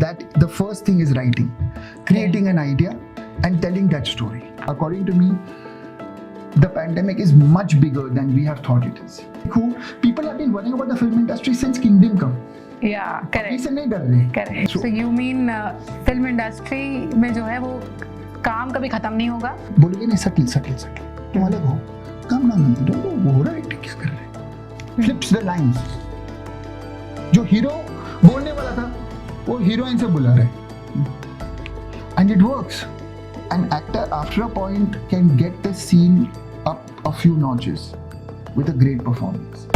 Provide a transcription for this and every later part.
that the first thing is writing, creating an idea and telling that story. According to me, the pandemic is much bigger than we have thought it is. People have been worrying about the film industry since Kingdom Come. Yeah, correct. इससे नहीं डर रहे. Correct. So you mean film industry में जो है वो काम कभी खत्म नहीं होगा? बोलोगे नहीं सटल तुम अलग हो, काम ना वो हो रहा है क्या कर रहे हैं? Flips the lines. जो हीरो बोलने वाला था वो हीरोइन से बुला रहा है. And it works. An actor after a point can get the scene up a few notches with a great performance.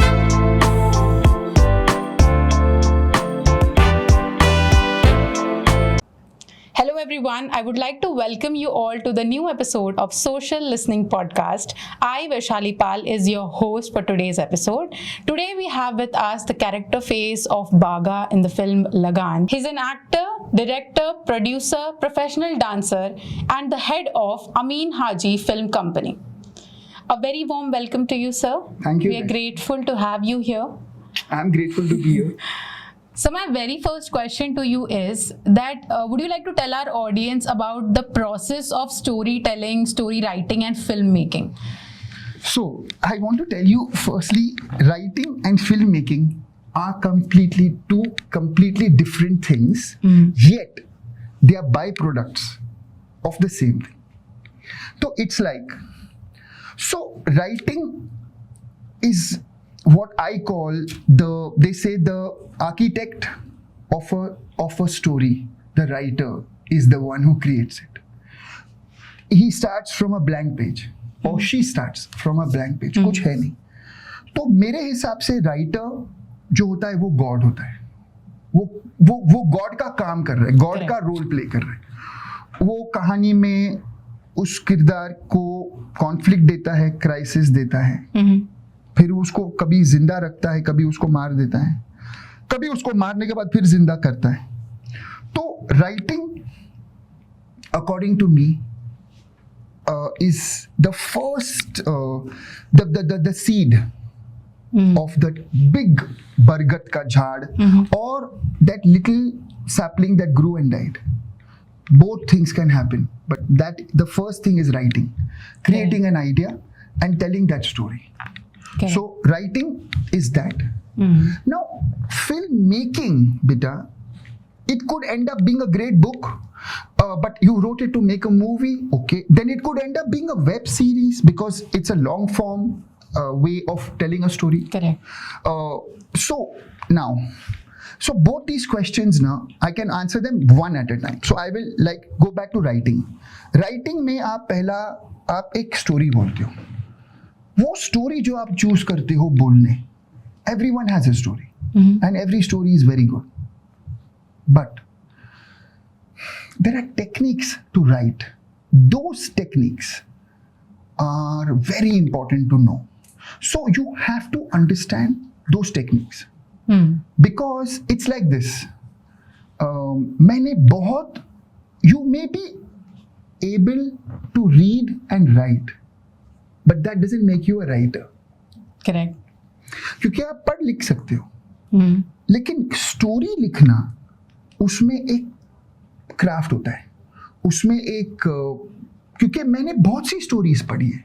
Hello everyone, I would like to welcome you all to the new episode of Social Listening Podcast. I, Vaishali Pal, is your host for today's episode. Today we have with us the character face of Bagha in the film LAGAAN. He's an actor, director, producer, professional dancer and the head of Amin Hajee Film Company. A very warm welcome to you, sir. Thank you. We are grateful to have you here. I'm grateful to be here. So my very first question to you is that would you like to tell our audience about the process of storytelling, story writing and filmmaking? So I want to tell you firstly, writing and filmmaking are two completely different things, yet they are byproducts of the same thing. So it's like, so writing is what I call the architect of a story. The writer is the one who creates it. He starts from a blank page or she starts from a blank page. कुछ है नहीं. तो मेरे हिसाब से writer जो होता है वो गॉड होता है. वो गॉड का काम कर रहा है, गॉड का रोल प्ले कर रहा है. वो कहानी में उस किरदार को कॉन्फ्लिक्ट देता है, क्राइसिस देता है, फिर उसको कभी जिंदा रखता है, कभी उसको मार देता है, कभी उसको मारने के बाद फिर जिंदा करता है. तो writing according to me is the first the seed of that big bargat ka jhaad or that little sapling that grew and died. Both things can happen, but the first thing is writing, creating an idea and telling that story. So writing is that. Now filmmaking, beta, it could end up being a great book, but you wrote it to make a movie, okay, then it could end up being a web series because it's a long form way of telling a story. Correct. So both these questions now I can answer them one at a time. So I will go back to writing. Writing में आप एक story बोलते हो. वो story जो आप choose करते हो बोलने, everyone has a story and every story is very good. But there are techniques to write. Those techniques are very important to know. So you have to understand those techniques. Because it's like this. You may be able to read and write, but that doesn't make you a writer. Correct. क्योंकि आप पढ़ लिख सकते हो, लेकिन story लिखना उसमें एक क्राफ्ट होता है, उसमें एक क्योंकि मैंने बहुत सी स्टोरीज पढ़ी है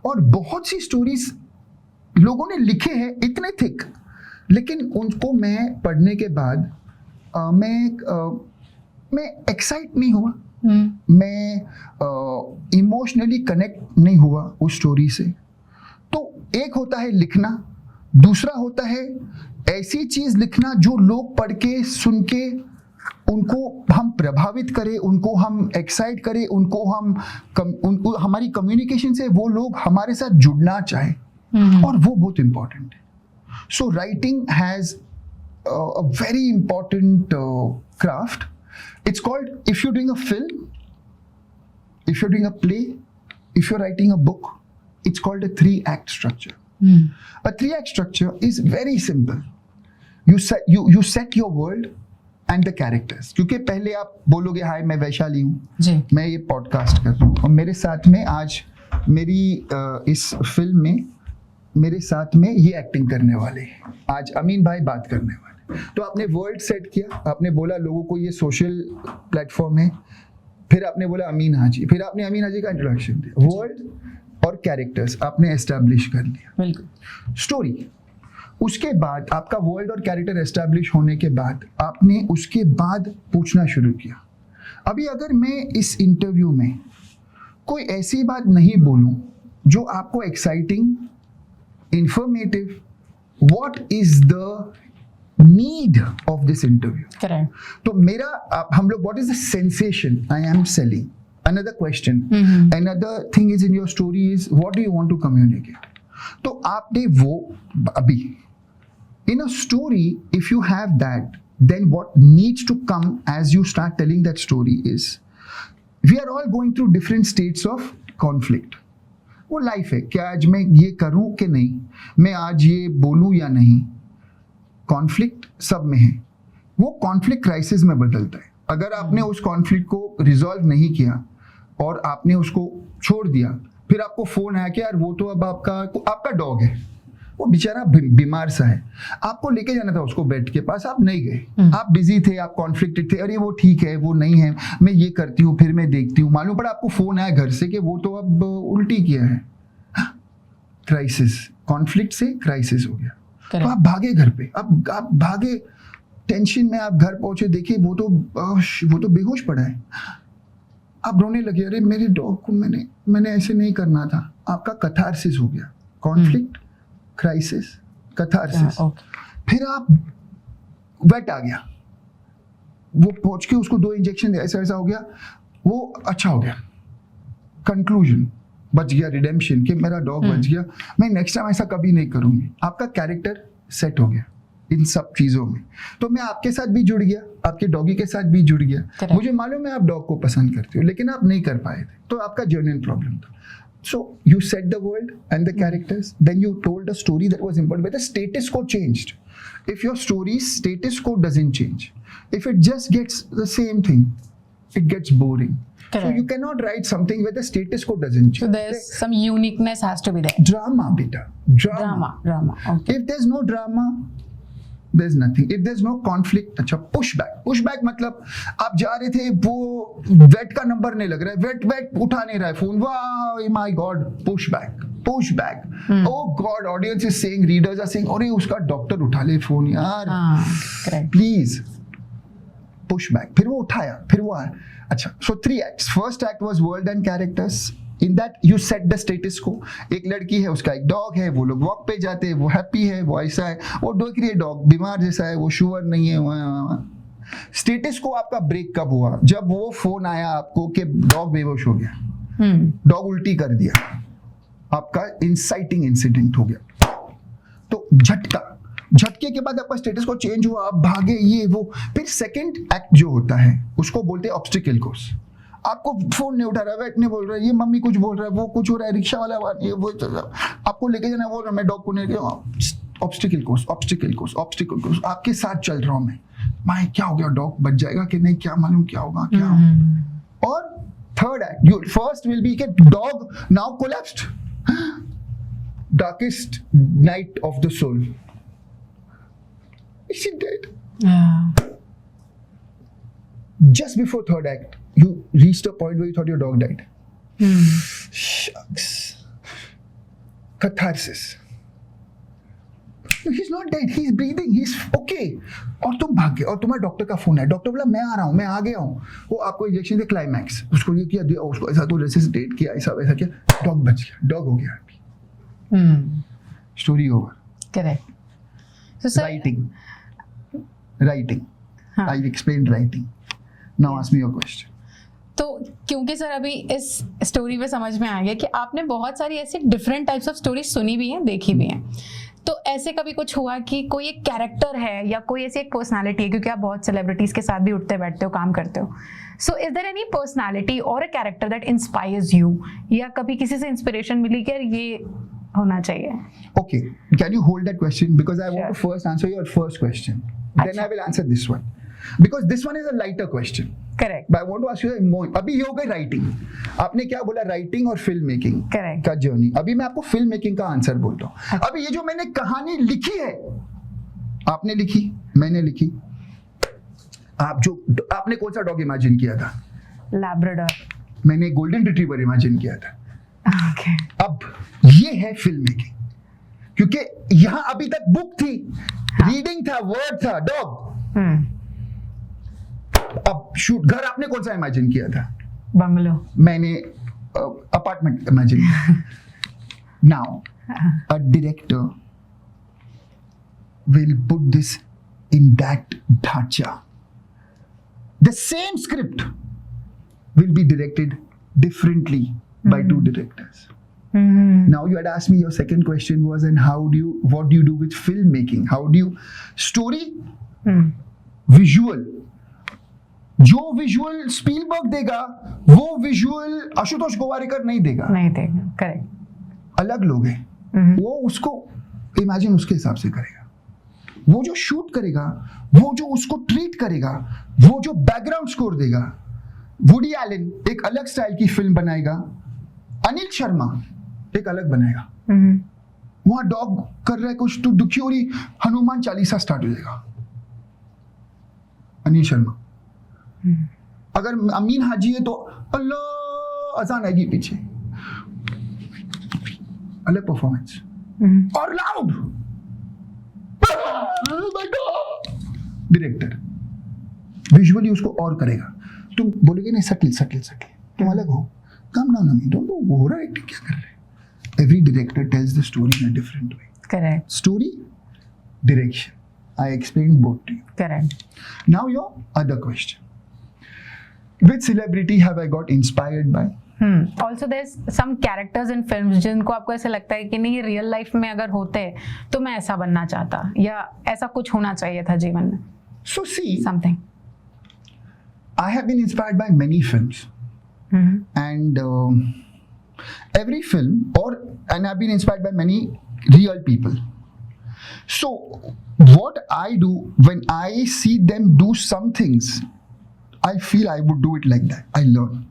और बहुत सी स्टोरीज लोगों ने लिखे हैं इतने थिक, लेकिन उनको मैं पढ़ने के बाद मैं एक्साइट नहीं हुआ, मैं इमोशनली कनेक्ट नहीं हुआ उस स्टोरी से. तो एक होता है लिखना, दूसरा होता है ऐसी चीज लिखना जो लोग पढ़ के सुन के उनको हम प्रभावित करें, उनको हम एक्साइट करें, उनको हमारी कम्युनिकेशन से वो लोग हमारे साथ जुड़ना चाहे, और वो बहुत इंपॉर्टेंट है. So writing has a very important craft. It's called, if you're doing a film, if you're doing a play, if you're writing a book, it's called a 3-act structure. A 3-act structure is very simple. You set your world and the characters. क्योंकि पहले आप बोलोगे हाय मैं वैशाली हूँ, मैं ये podcast कर रहा हूँ और मेरे साथ में आज मेरी इस फिल्म में मेरे साथ में ये एक्टिंग करने वाले, आज अमीन भाई बात करने वाले. तो आपने वर्ल्ड सेट किया, आपने बोला लोगों को ये सोशल प्लेटफॉर्म है, फिर आपने बोला अमीन हाजी, फिर आपने अमीन हाजी का इंट्रोडक्शन दिया, वर्ल्ड और कैरेक्टर्स आपने एस्टैब्लिश कर लिया, स्टोरी। उसके बाद आपका वर्ल्ड और कैरेक्टर एस्टैब्लिश होने के बाद आपने उसके बाद पूछना शुरू किया। अभी अगर मैं इस इंटरव्यू में कोई ऐसी बात नहीं बोलूं जो आपको exciting, informative, what is the need of this interview? Correct. तो मेरा हम लोग what is the sensation I am selling? Another question, another thing is in your story is what do you want to communicate? तो आपने वो अभी in a story, if you have that, then what needs to come as you start telling that story is we are all going through different states of conflict. वो life है, क्या आज मैं ये करूं कि नहीं, मैं आज ये बोलूं या नहीं, कॉन्फ्लिक्ट सब में है। वो कॉन्फ्लिक्ट क्राइसिस में बदलता है। अगर आपने उस कॉन्फ्लिक्ट को रिजॉल्व नहीं किया और आपने उसको छोड़ दिया, फिर आपको फोन आया कि यार वो तो अब आपका डॉग है, वो बेचारा बीमार सा है, आपको लेके जाना था उसको बेड के पास, आप नहीं गए, आप बिजी थे, आप कॉन्फ्लिक्टेड थे, अरे वो ठीक है, वो नहीं है, मैं ये करती हूँ, फिर मैं देखती हूँ, मालूम पड़ा आपको फोन आया घर से कि वो तो अब उल्टी किया है। क्राइसिस, कॉन्फ्लिक्ट से क्राइसिस हो गया। तो आप भागे घर पे, आप भागे टेंशन में, आप घर पहुंचे, देखिए वो तो बेहोश पड़ा है, आप रोने लगे, अरे मेरे डॉग को मैंने ऐसे नहीं करना था। आपका कथारसिस हो गया, कॉन्फ्लिक्ट, क्राइसिस, कथारसिस। फिर आप वेट आ गया, वो पहुंच के उसको 2 इंजेक्शन दिया, ऐसा हो गया, वो अच्छा हो गया, कंक्लूजन, बच गया, रिडेम्पशन कि मेरा डॉग बच गया, मैं नेक्स्ट टाइम ऐसा कभी नहीं करूंगी। आपका कैरेक्टर सेट हो गया इन सब चीजों में। तो मैं आपके साथ भी जुड़ गया, आपके डॉगी के साथ भी जुड़ गया। मुझे मालूम है आप डॉग को पसंद करते हो, लेकिन आप नहीं कर पाए थे, तो आपका जर्नल प्रॉब्लम था। So you set the world and the characters, then you told a story that was important, but the status quo changed. If your story's status quo doesn't change, if it just gets the same thing, it gets boring. Correct. So you cannot write something where the status quo doesn't change. So there's some uniqueness has to be there. Drama, beta. Drama. Okay. If there's no drama, there's nothing. If there's no conflict, अच्छा, pushback मतलब आप जा रहे थे, वो wait का number नहीं लग रहा है, वेट उठा नहीं रहा है फोन, वाह my God, pushback. Oh God, audience is saying, readers are saying, अरे उसका डॉक्टर उठा ले फोन यार, प्लीज, pushback. फिर वो उठाया, फिर वो आया। अच्छा, so 3 acts. First act was world and characters. In that you set the status quo. एक लड़की है, उसका एक डॉग है, वो लोग वॉक पे जाते हैं, वो हैप्पी है, वो ऐसा है, वो डॉग बीमार जैसा है, वो शुगर नहीं है। स्टेटस को आपका ब्रेक कब हुआ? जब वो फोन आया आपको कि डॉग बेहोश हो गया, डॉग उल्टी कर दिया, आपका इंसाइटिंग इंसिडेंट हो गया। तो झटके के बाद आपका स्टेटस को चेंज हुआ, आप भागे, ये वो। फिर सेकंड एक्ट जो होता है उसको बोलते हैं ऑब्स्टिकल कोर्स। आपको फोन नहीं उठा रहा है, वेट नहीं बोल रहा है, ये मम्मी कुछ बोल रहा है, वो कुछ हो रहा है, रिक्शा वाला ये वो आपको लेके जाना, बोल रहा मैं डॉग को नहीं गया। ऑब्स्टिकल कोर्स आपके साथ चल रहा हूं मैं क्या हो गया, डॉग बच जाएगा कि नहीं, क्या मालूम क्या होगा, क्या। और third act, you first will be कि dog now collapsed, darkest night of the soul, is she dead? Just before third act, you reached a point where you thought your dog died. Shucks. Catharsis. No, he's not dead. He's breathing. He's okay. और तुम भाग गए और तुम्हारे doctor का phone है, doctor बोला मैं आ रहा हूँ, मैं आ गया हूँ, वो आपको इंजेक्शन दे, क्लाइमैक्स, उसको ये किया, दिया उसको, ऐसा तो रेसिसिटेट किया, ऐसा वैसा किया, डॉग बच गया, डॉग हो गया अभी, story over. Correct. So sir, writing. I explained writing. Now ask me your question. तो क्योंकि सर अभी इस स्टोरी पे समझ में आ गया कि आपने बहुत सारी ऐसी डिफरेंट टाइप्स ऑफ स्टोरी सुनी भी हैं, देखी भी हैं, तो ऐसे कभी कुछ हुआ कि कोई एक कैरेक्टर है या कोई ऐसी एक पर्सनालिटी है, क्योंकि आप बहुत सेलिब्रिटीज के साथ भी उठते बैठते हो, काम करते हो, so is there any personality और a character that inspires you, या कभी किसी से इंस्पिरेशन मिली कि यार ये होना चाहिए? Okay, can you hold that question, because I want to first answer your first question, then I will answer this one, because this one is a lighter question. Correct. But I want to ask you more. अभी ये हो गई writing, आपने क्या बोला, writing और film making का journey. अभी मैं आपको फिल्म मेकिंग का आंसर बोलता हूँ। अभी ये जो मैंने कहानी लिखी है, आपने लिखी, मैंने लिखी. आपने कौन सा डॉग इमेजिन किया था? लैब्राडोर. मैंने गोल्डन रिट्रीवर इमेजिन किया था. ओके. अब ये है फिल्म मेकिंग, क्योंकि यहां अभी तक बुक थी, रीडिंग था, वर्ड था, डॉग. अब शूट. घर आपने कौन सा इमेजिन किया था? बंगलो. मैंने अपार्टमेंट इमेजिन किया. Now a director will put this in that dhacha. The same script will be directed differently by two directors. Now you had asked me, your second question was, and what do you do with filmmaking? How do you story visual? जो visual Spielberg देगा वो visual Ashutosh Gowariker नहीं देगा. Correct. अलग लोग हैं. वो उसको इमेजिन उसके हिसाब से करेगा. वो जो शूट करेगा, वो जो उसको ट्रीट करेगा, वो जो बैकग्राउंड स्कोर देगा. वुडी एलन एक अलग स्टाइल की फिल्म बनाएगा, अनिल शर्मा एक अलग बनाएगा. वहां डॉग कर रहा है कुछ तो दुखी हो रही, हनुमान चालीसा स्टार्ट हो जाएगा. अनिल शर्मा. अगर अमीन हाजी है तो अल्लाह अजान आएगी पीछे, अलग परफॉर्मेंस. और लाउड डायरेक्टर विजुअली उसको और करेगा. तुम बोलोगे नहीं सटल सटल सटल, तुम अलग हो, कम डाउन. अमीन डोंट नो हो रहा है एक्टिंग क्या कर रहे हैं. Every director tells the story in a different way. Correct. Story, direction, I explained both to you. Correct. Now your other question. Which celebrity have I got inspired by? Also there's some characters in films जिनको आपको ऐसा लगता है कि नहीं real life में अगर होते तो मैं ऐसा बनना चाहता या ऐसा कुछ होना चाहिए था जीवन में. So see, something. I have been inspired by many films, and every film, and I've been inspired by many real people. So what I do when I see them do some things, I feel I would do it like that. I learn.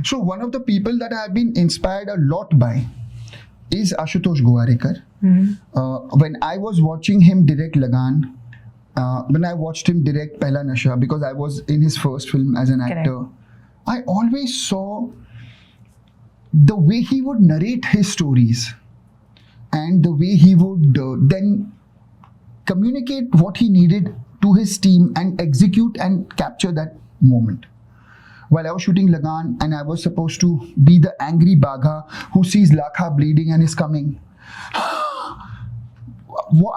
So one of the people that I have been inspired a lot by is Ashutosh Gowarikar. When I was watching him direct LAGAAN, when I watched him direct Pehla Nasha, because I was in his first film as an actor, I always saw the way he would narrate his stories and the way he would then communicate what he needed to his team and execute and capture that moment. While I was shooting LAGAAN and I was supposed to be the angry Bagha who sees Lakha bleeding and is coming,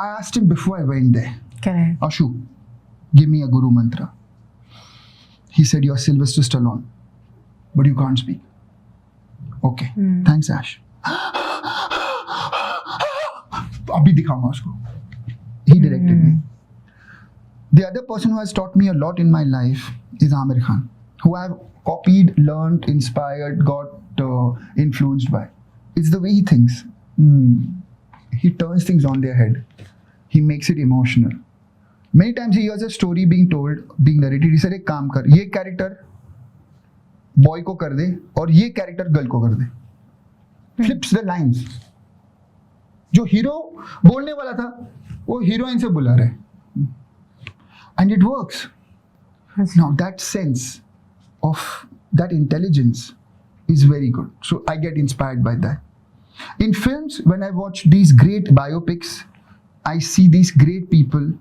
I asked him before I went there, Correct. Ashu, give me a guru mantra. He said, you're Sylvester Stallone, but you can't speak. Okay, thanks Ash. Abhi dikhaunga usko. He directed me. The other person who has taught me a lot in my life is Amin Hajee, who I have copied, learned, inspired, got influenced by. It's the way he thinks. He turns things on their head. He makes it emotional. Many times he hears a story being told, being narrated. He said, एक काम कर, ये character boy को कर दे और ये character girl को कर दे. Flips the lines. जो हीरो बोलने वाला था वो हीरोइन से बुला रहे. And it works. Now that sense of that intelligence is very good. So I get inspired by that. In films, when I watch these great biopics, I see these great people.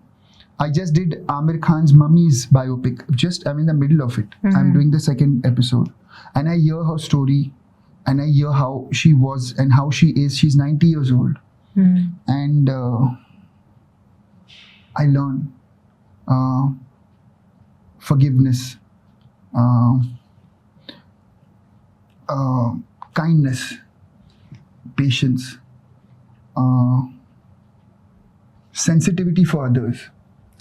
I just did Amir Khan's Mummy's biopic. I'm in the middle of it. I'm doing the second episode. And I hear her story and I hear how she was and how she is. She's 90 years old. And I learn forgiveness, kindness, patience, sensitivity for others.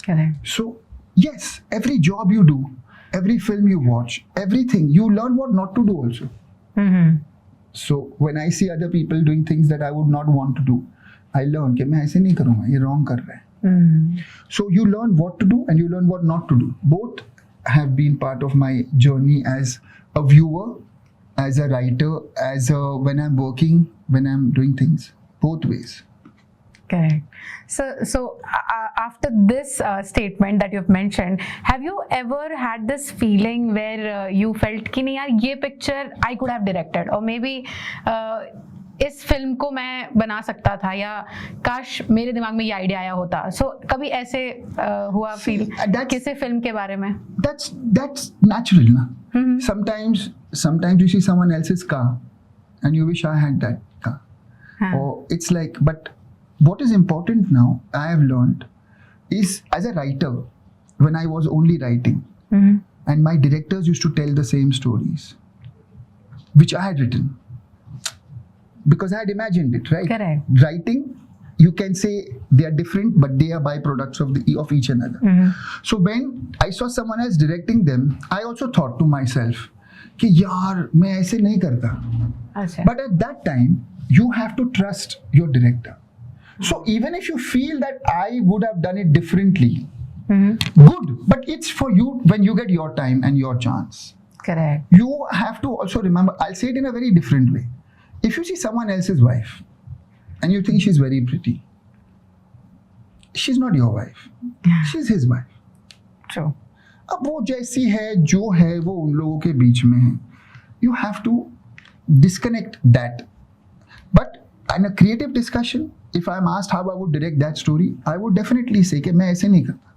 Correct. So yes, every job you do, every film you watch, everything, you learn what not to do also. So when I see other people doing things that I would not want to do, I learn कि मैं ऐसे नहीं करूँगा, ये wrong कर रहा है. So you learn what to do and you learn what not to do. Both have been part of my journey as a viewer, as a writer, when I'm working, when I'm doing things. Both ways. Correct. So after this statement that you've mentioned, have you ever had this feeling where you felt कि नहीं यार ये picture I could have directed, or maybe इस film को मैं बना सकता था, या काश मेरे दिमाग में ये आइडिया आया होता? So कभी ऐसे हुआ फील किसी फिल्म के बारे में? That's natural, na. Sometimes you see someone else's car and you wish I had that car. Or it's like, but what is important now, I have learned, is as a writer, when I was only writing, and my directors used to tell the same stories, which I had written, because I had imagined it, right? Correct. Writing, you can say they are different, but they are byproducts of each another. So when I saw someone else directing them, I also thought to myself, कि यार मैं ऐसे नहीं करता. But at that time, you have to trust your director. So even if you feel that I would have done it differently, good, but it's for you when you get your time and your chance. Correct. You have to also remember, I'll say it in a very different way. If you see someone else's wife and you think she's very pretty, she's not your wife. She's his wife. True. अब वो जैसी है जो है वो उन लोगों के बीच में है. You have to disconnect that. But in a creative discussion, if I'm asked how I would direct that story, I would definitely say कि मैं ऐसे नहीं करता.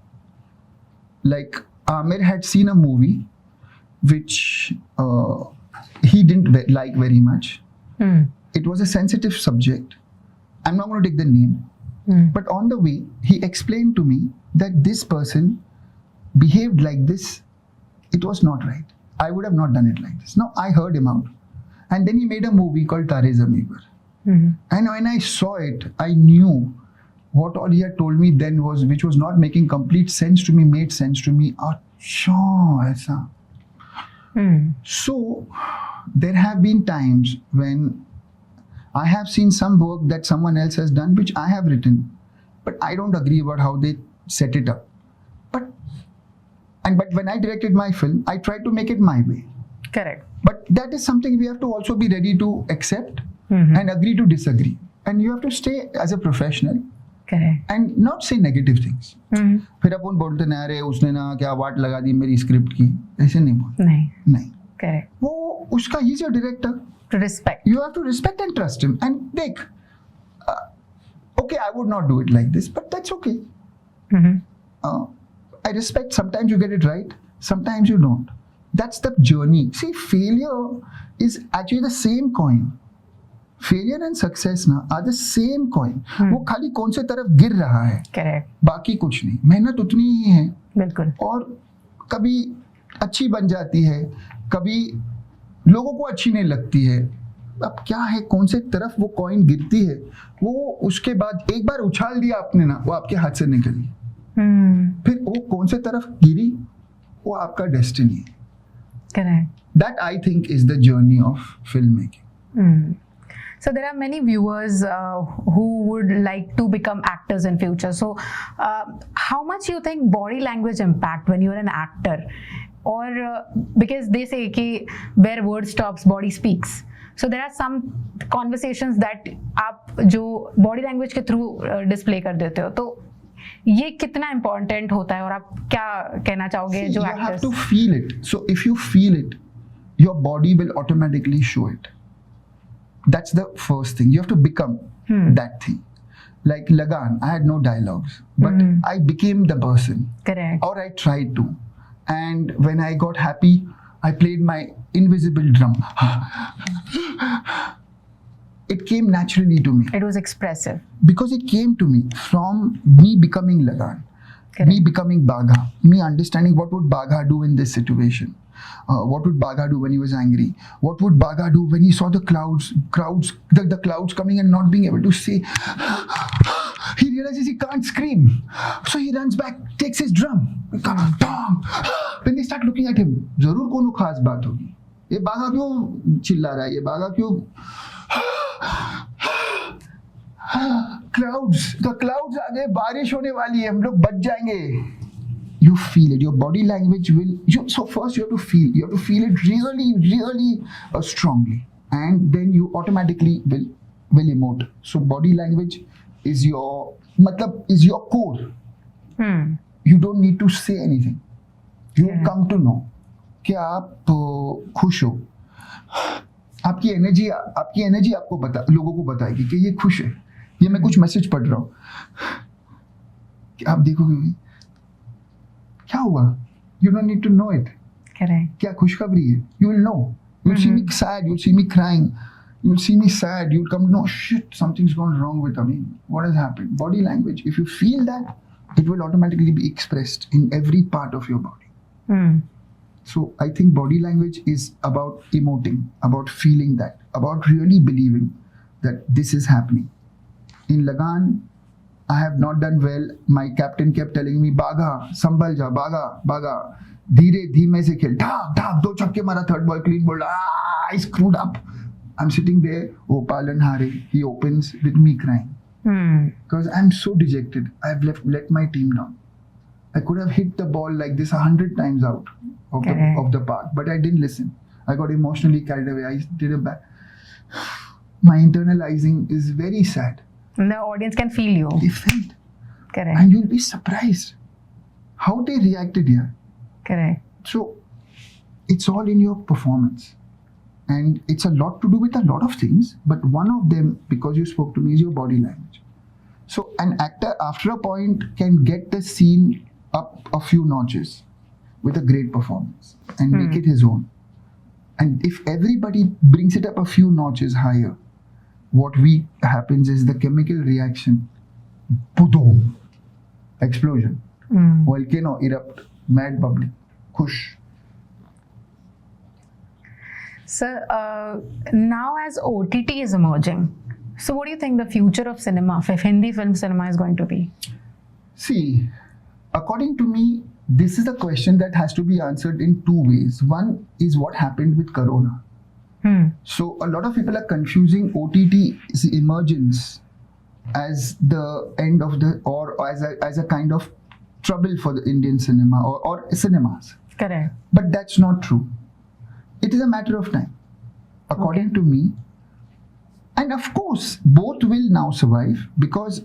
Like Amir had seen a movie which he didn't like very much. It was a sensitive subject. I'm not going to take the name. But on the way, he explained to me that this person behaved like this. It was not right. I would have not done it like this. Now, I heard him out. And then he made a movie called Tare Zameen Par. And when I saw it, I knew what all he had told me then was, which was not making complete sense to me, made sense to me. Achha, aisa. So, there have been times when I have seen some work that someone else has done, which I have written, but I don't agree about how they set it up. But when I directed my film, I tried to make it my way. Correct. But that is something we have to also be ready to accept and agree to disagree. And you have to stay as a professional. Correct. And not say negative things. फिर अपन बोलते ना अरे उसने ना क्या वाट लगा दी मेरी script की, ऐसे नहीं बोल. नहीं. Correct. वो उसका he is your director. To respect. You have to respect and trust him. And देख, okay, I would not do it like this, but that's okay. I respect. Sometimes you get it right, sometimes you don't. That's the journey. See, failure is actually the same coin. Failure and success ना are the same coin. वो खाली कौन से तरफ गिर रहा है. Correct. बाकी कुछ नहीं. मेहनत उतनी ही है. बिल्कुल. और कभी अच्छी बन जाती है, कभी लोगों को अच्छी नहीं लगती है. अब क्या है, कौन से तरफ वो कॉइन गिरती है, वो उसके बाद एक बार उछाल दिया आपने ना, वो आपके हाथ से निकली. फिर वो कौन से तरफ गिरी, वो आपका डेस्टिनी है. Correct. That I think is the journey of filmmaking. So there are many viewers who would like to become actors in future. So how much you think body language impact when you're an actor? Or because they say कि where word stops, body speaks. So there are some conversations that आप जो body language के through display कर देते हो, तो ये कितना important होता है और आप क्या कहना चाहोगे जो actors? You have to feel it. So if you feel it, your body will automatically show it. That's the first thing. You have to become that thing. Like LAGAAN, I had no dialogues, but I became the person. Correct. Or I tried to. And when I got happy, I played my invisible drum. It came naturally to me. It was expressive. Because it came to me from me becoming LAGAAN. Correct. Me becoming Bagha. Me understanding what would Bagha do in this situation. What would Bagha do when he was angry? What would Bagha do when he saw the clouds coming and not being able to see? He realizes he can't scream. So he runs back, takes his drum. When they start looking at him, जरूर कोनो खास बात होगी. ये बाघा क्यों चिल्ला रहा है? ये बाघा क्यों? The clouds आ गए, बारिश होने वाली है, हम लोग बच जाएंगे. You feel it. Your body language will. So first you have to feel. You have to feel it really, really strongly, and then you automatically will emote. So body language is your core. You don't need to say anything. You come to know कि आप खुश हो. आपकी energy आपको लोगों को बताएगी कि ये खुश है. ये मैं कुछ मैसेज पढ़ रहा हूँ कि आप देखोगे क्या हुआ. You don't need to know it. Correct. क्या खुशखबरी है. You will know. You'll see me sad. You'll see me crying. You'll see me sad. You'll come to know, shit, something's gone wrong with Amin. What has happened? Body language. If you feel that, it will automatically be expressed in every part of your body. So I think body language is about emoting, about feeling that, about really believing that this is happening. In LAGAAN, I have not done well. My captain kept telling me, Bagha, sambhal ja, Bagha. Dheere, धीमे से खेल. Dak, 2 छक्के मारा, third ball clean bowled. I screwed up. I'm sitting there, Palan Hare. He opens with me crying. Because I'm so dejected. I've let my team down. I could have hit the ball like this 100 times out of the park, but I didn't listen. I got emotionally carried away. I did a bad. My internalizing is very sad. And the audience can feel you. They felt. Correct. And you'll be surprised how they reacted here. Correct. So it's all in your performance. And it's a lot to do with a lot of things, but one of them, because you spoke to me, is your body language. So an actor, after a point, can get the scene up a few notches with a great performance and make it his own. And if everybody brings it up a few notches higher, what happens is the chemical reaction, boom, explosion, volcano erupt, mad bubbling, kush. Sir, now as OTT is emerging, so what do you think the future of cinema, of Hindi film cinema, is going to be? See, according to me, this is a question that has to be answered in 2 ways. One is what happened with Corona. So a lot of people are confusing OTT's emergence as the end of or as a kind of trouble for the Indian cinema or cinemas. Correct. But that's not true. It is a matter of time, according to me. And of course, both will now survive because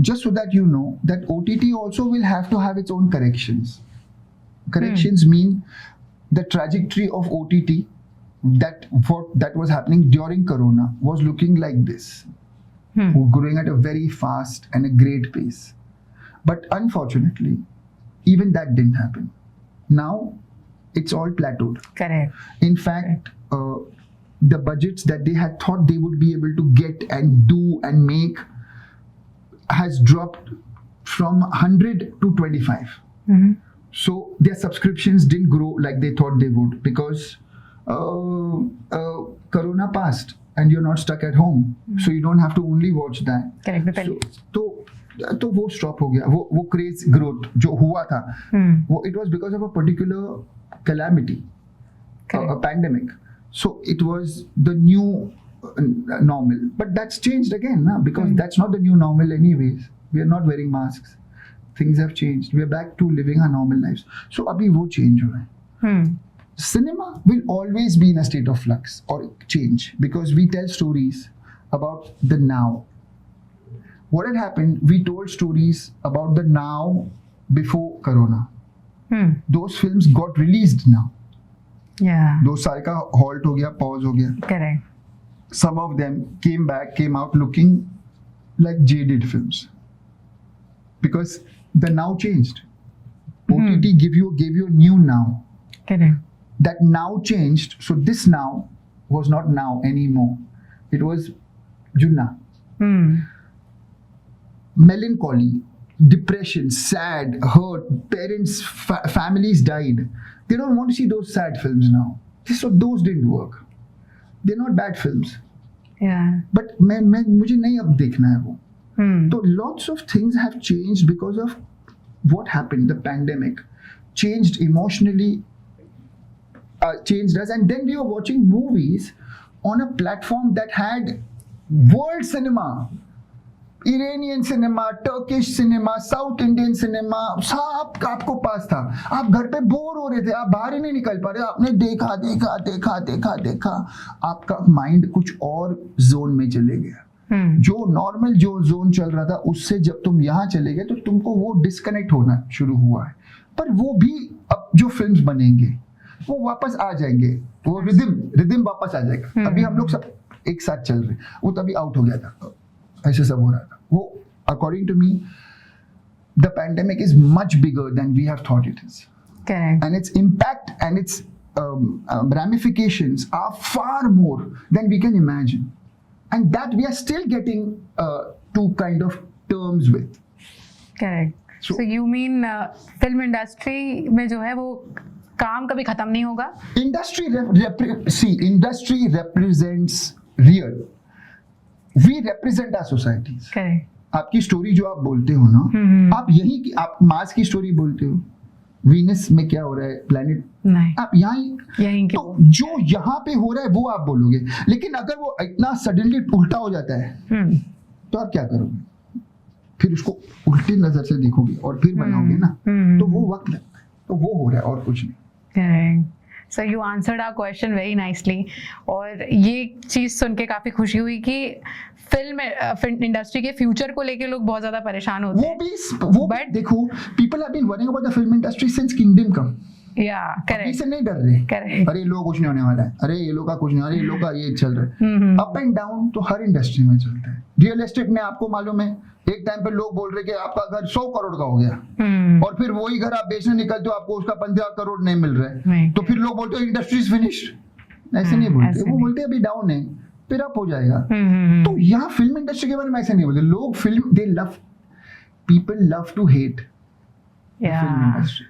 just so that you know, that OTT also will have to have its own corrections. Corrections mean the trajectory of OTT that was happening during Corona was looking like this, growing at a very fast and a great pace. But unfortunately, even that didn't happen. Now, it's all plateaued. Correct. In fact, the budgets that they had thought they would be able to get and do and make has dropped from 100 to 25. So their subscriptions didn't grow like they thought they would because Corona passed and you're not stuck at home. So you don't have to only watch that. Correct. तो वो stop हो गया. वो craze growth जो हुआ था, it was because of a particular calamity, a pandemic. So it was the new normal. But that's changed again, because that's not the new normal anyways. We are not wearing masks. Things have changed. We are back to living our normal lives. So अभी वो change हो रहा है. Cinema will always be in a state of flux or change because we tell stories about the now. What had happened, we told stories about the now before Corona. Those films got released now. Yeah. 2 साल का halt हो गया, pause हो गया. Correct. Some of them came out looking like jaded films because the now changed. OTT gave you a new now. Correct. That now changed, so this now was not now anymore. It was Junna. Melancholy, depression, sad, hurt, parents, families died. They don't want to see those sad films now. So those didn't work. They're not bad films. Yeah. But मुझे नहीं अब देखना है वो. So lots of things have changed because of what happened. The pandemic changed emotionally, changed us, and then we were watching movies on a platform that had world cinema. Iranian cinema, Turkish cinema, South Indian cinema, सब आपको पास था. आप घर पे bore हो रहे थे, आप बाहर ही नहीं निकल पा रहे. आपने देखा, आपका माइंड कुछ और जोन में चले गया. जो नॉर्मल जो जोन चल रहा था उससे जब तुम यहाँ चले गए तो तुमको वो डिस्कनेक्ट होना शुरू हुआ है. पर वो भी अब जो फिल्म्स बनेंगे वो वापस आ जाएंगे, वो रिदम वापस आ जाएगा. अभी हम लोग सब एक साथ चल रहे, वो तभी आउट हो गया था, ऐसे सब हो रहा था. वो according to me the pandemic is much bigger than we have thought it is. Correct. And its impact and its ramifications are far more than we can imagine. And that we are still getting to kind of terms with. Correct. So you mean film industry में जो है वो काम कभी खत्म नहीं होगा? Industry represents real. We represent our societies. Correct. आपकी स्टोरी जो आप बोलते हो ना, आप यही की आप मार्स की स्टोरी बोलते हो, वीनस में क्या हो रहा है, प्लैनेट नहीं, आप यहीं तो जो यहाँ पे हो रहा है वो आप बोलोगे. लेकिन अगर वो इतना सडनली उल्टा हो जाता है तो आप क्या करोगे? फिर उसको उल्टी नजर से देखोगे और फिर बनाओगे ना, तो वो वक्त लगता है. तो वो हो रहा है और कुछ नहीं. So you answered our question very nicely. और ये चीज़ सुन के काफ़ी खुशी हुई कि फिल्म इंडस्ट्री के फ्यूचर को लेके लोग बहुत ज़्यादा परेशान होते हैं. वो बट देखो, people have been worrying about the film industry since Kingdom come. Correct. इससे नहीं डर रहे. करेक्ट. अरे लोग कुछ नहीं होने वाला है, अरे ये लोग का कुछ नहीं, अरे ये लोग का ये चल रहा है. अप एंड डाउन तो हर इंडस्ट्री में चलता है. रियल एस्टेट में आपको मालूम है, एक टाइम पे लोग बोल रहे कि आपका घर 100 करोड़ का हो गया, और फिर वही घर आप बेचने निकलते हो, आपको उसका 15 करोड़ नहीं मिल रहा है, तो फिर लोग बोलते हो इंडस्ट्री इज फिनिश्ड. ऐसे नहीं बोलते, वो बोलते अभी डाउन है, फिर अप हो जाएगा. तो यहाँ फिल्म इंडस्ट्री के बारे में ऐसे नहीं बोलते लोग. Film they love, people love to hate film industry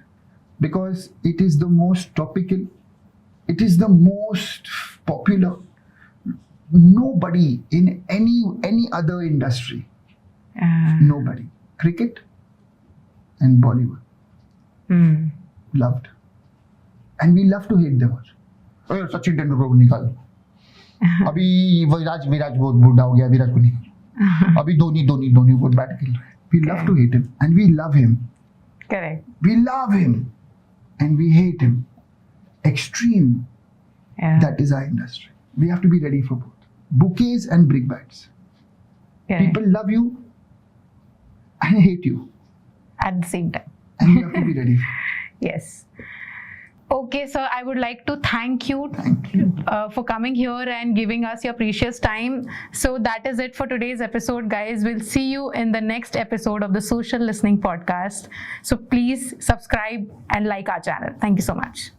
because it is the most topical, it is the most popular. Nobody in any other industry, nobody, cricket and Bollywood loved, and we love to hate them also. अरे सचिन तेंदुलकर को निकालो, अभी विराट बहुत बूढ़ा हो गया, विराट को निकालो, अभी धोनी बहुत बैट खेल रहा है. We love to hate him and we love him. Correct. We love him and we hate him. Extreme. That is our industry. We have to be ready for both. Bouquets and brickbats. People love you and hate you at the same time. And you have to be ready for it. Yes. Okay, sir, I would like to thank you for coming here and giving us your precious time. So that is it for today's episode, guys. We'll see you in the next episode of the Social Listening Podcast. So please subscribe and like our channel. Thank you so much.